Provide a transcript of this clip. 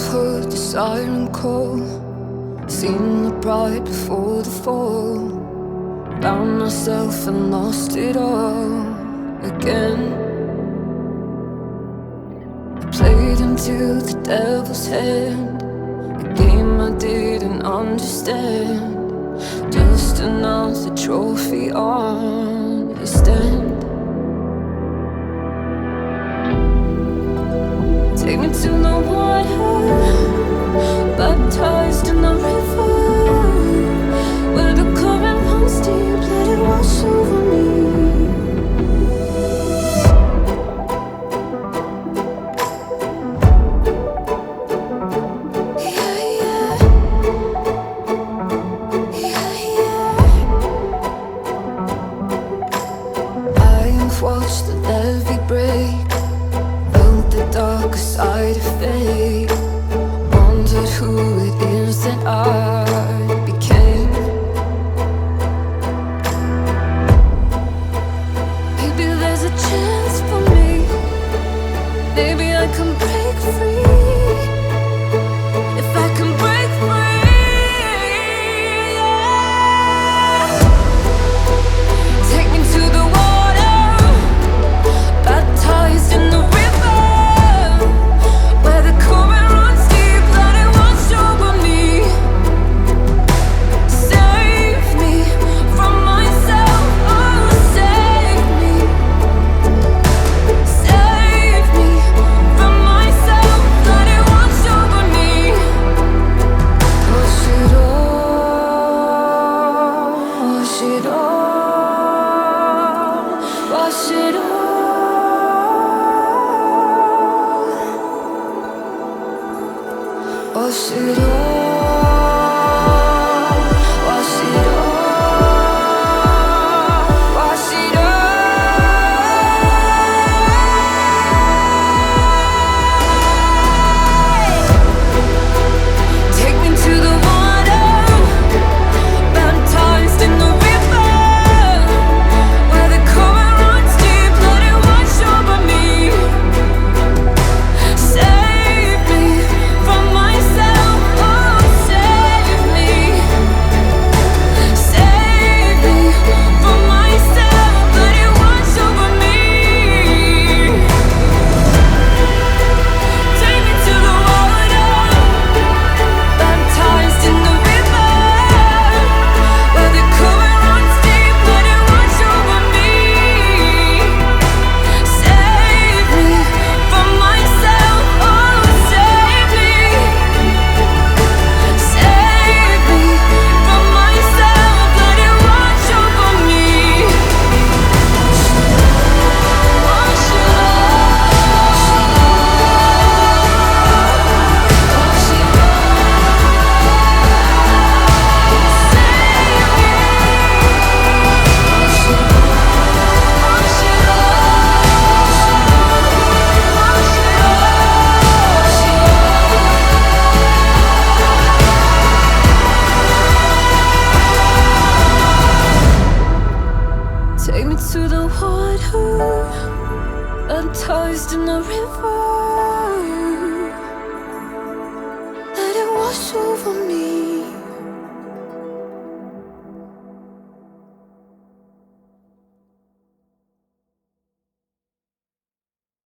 heard the siren call, seen the bride before the fall. Found myself and lost it all again. I played into the devil's hand, a game I didn't understand. Just another trophy on his stand. Take me to the water, baptized in the river, where the current runs deep, let it wash over me. Watch the levee break, felt the darker side of fate, wondered who it is that I became. Maybe there's a chance for me, maybe I can break free. If I can break free, yeah. Take me to the baptized in the river, where the current runs deep, let it wash over me. Save me from myself, oh save me. Save me from myself, let it wash over me. Wash it all, wash it all, wash it all. Wash it all, wash it all, wash it all. Take me to the water, baptized in the river, where the current runs deep, let it wash over me. Save me from myself, oh save me. Save me from myself, let it wash over me. Take me to the water, baptized in the river, where the current runs deep, let it wash over me. Save me from myself, oh save me. Save me from myself, let it wash over me. Wash it all, wash it all. Take me to the water, baptized in the river,